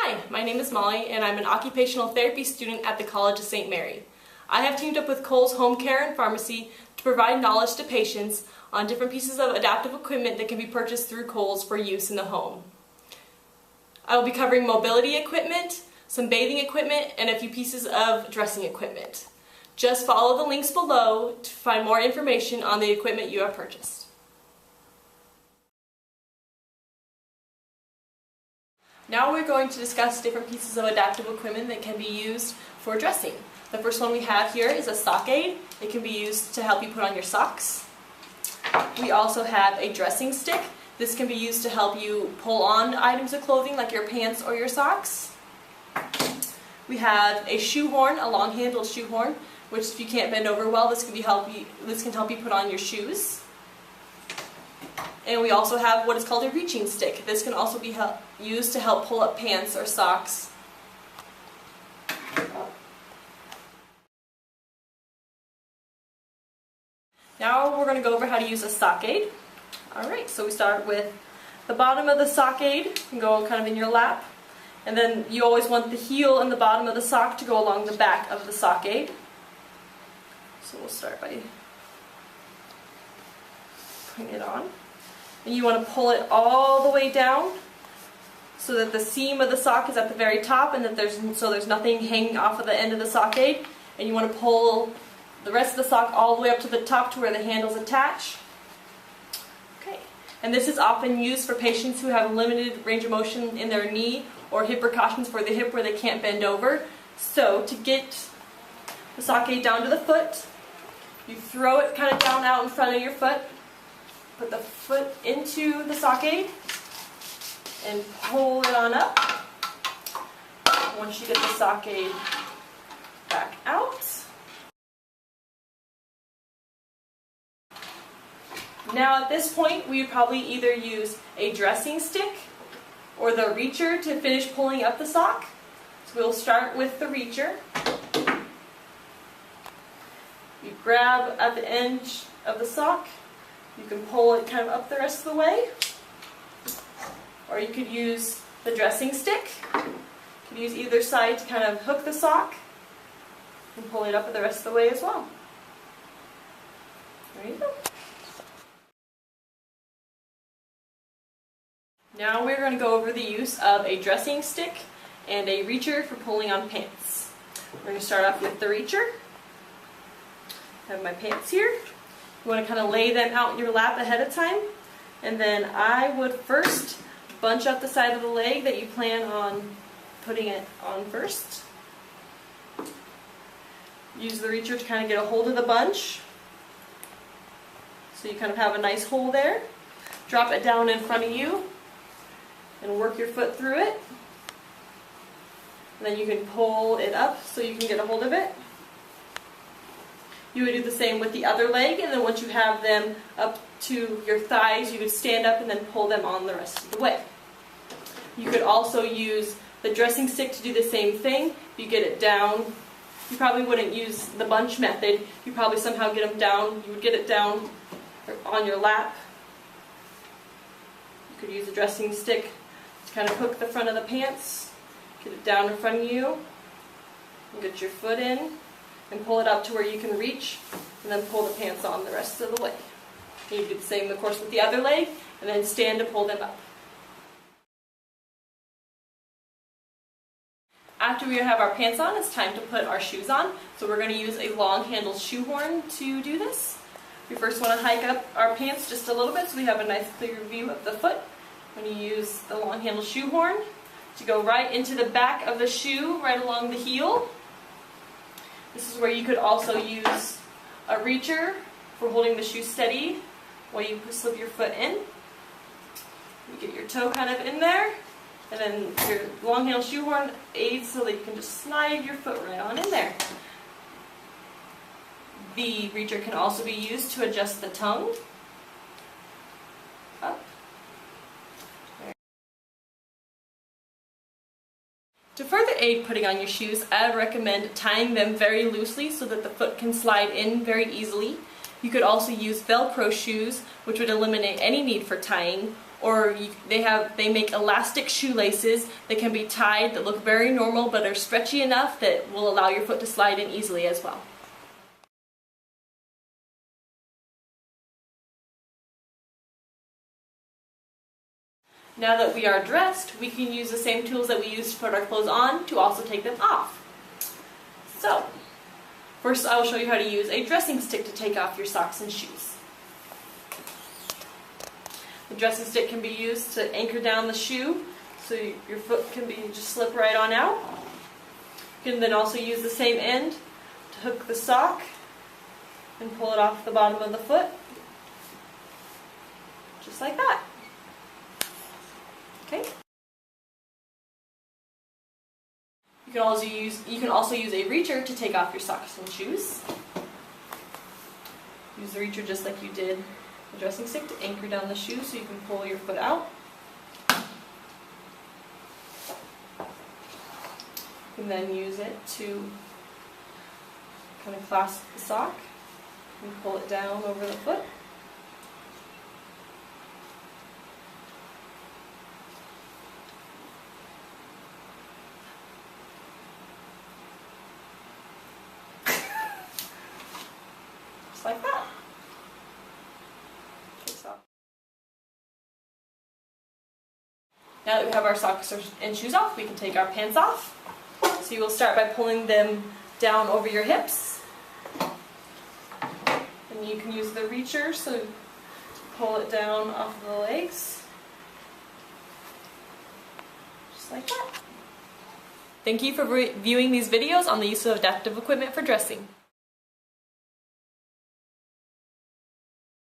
Hi, my name is Molly and I'm an occupational therapy student at the College of St. Mary. I have teamed up with Kohll's Home Care and Pharmacy to provide knowledge to patients on different pieces of adaptive equipment that can be purchased through Kohll's for use in the home. I will be covering mobility equipment, some bathing equipment, and a few pieces of dressing equipment. Just follow the links below to find more information on the equipment you have purchased. Now we're going to discuss different pieces of adaptive equipment that can be used for dressing. The first one we have here is a sock aid. It can be used to help you put on your socks. We also have a dressing stick. This can be used to help you pull on items of clothing like your pants or your socks. We have a shoehorn, a long-handled shoehorn, which if you can't bend over well, this can help you put on your shoes. And we also have what is called a reaching stick. This can also be used to help pull up pants or socks. Now we're going to go over how to use a sock aid. Alright, so we start with the bottom of the sock aid. You can go kind of in your lap. And then you always want the heel and the bottom of the sock to go along the back of the sock aid. So we'll start by putting it on. And you want to pull it all the way down so that the seam of the sock is at the very top and that there's nothing hanging off of the end of the sock aid. And you want to pull the rest of the sock all the way up to the top to where the handles attach. Okay. And this is often used for patients who have limited range of motion in their knee or hip precautions for the hip where they can't bend over. So to get the sock aid down to the foot, you throw it kind of down out in front of your foot. Put the foot into the sock aid and pull it on up. Once you get the sock aid back out. Now at this point we would probably either use a dressing stick or the reacher to finish pulling up the sock. So we'll start with the reacher. You grab at the edge of the sock. You can pull it kind of up the rest of the way, or you could use the dressing stick. You could use either side to kind of hook the sock and pull it up the rest of the way as well. There you go. Now we're going to go over the use of a dressing stick and a reacher for pulling on pants. We're going to start off with the reacher. I have my pants here. You want to kind of lay them out in your lap ahead of time, and then I would first bunch up the side of the leg that you plan on putting it on first. Use the reacher to kind of get a hold of the bunch, so you kind of have a nice hole there. Drop it down in front of you and work your foot through it. And then you can pull it up so you can get a hold of it. You would do the same with the other leg, and then once you have them up to your thighs, you would stand up and then pull them on the rest of the way. You could also use the dressing stick to do the same thing. If you get it down, you probably wouldn't use the bunch method. You probably somehow get them down. You would get it down on your lap. You could use a dressing stick to kind of hook the front of the pants, get it down in front of you, and get your foot in. And pull it up to where you can reach, and then pull the pants on the rest of the way. And you do the same, of course, with the other leg, and then stand to pull them up. After we have our pants on, it's time to put our shoes on. So we're going to use a long-handled shoehorn to do this. We first want to hike up our pants just a little bit so we have a nice clear view of the foot. When you use the long-handled shoehorn to go right into the back of the shoe, right along the heel. This is where you could also use a reacher for holding the shoe steady while you slip your foot in. You get your toe kind of in there, and then your long-handled shoehorn aids so that you can just slide your foot right on in there. The reacher can also be used to adjust the tongue. Up. To further aid putting on your shoes, I would recommend tying them very loosely so that the foot can slide in very easily. You could also use Velcro shoes, which would eliminate any need for tying, or they make elastic shoelaces that can be tied that look very normal but are stretchy enough that will allow your foot to slide in easily as well. Now that we are dressed, we can use the same tools that we used to put our clothes on to also take them off. So, first I will show you how to use a dressing stick to take off your socks and shoes. The dressing stick can be used to anchor down the shoe so your foot can just slip right on out. You can then also use the same end to hook the sock and pull it off the bottom of the foot, just like that. Okay. You can also use a reacher to take off your socks and shoes. Use the reacher just like you did the dressing stick to anchor down the shoe so you can pull your foot out. You can then use it to kind of clasp the sock and pull it down over the foot. Like that. Now that we have our socks and shoes off, we can take our pants off. So you will start by pulling them down over your hips. And you can use the reacher so to pull it down off of the legs. Just like that. Thank you for viewing these videos on the use of adaptive equipment for dressing.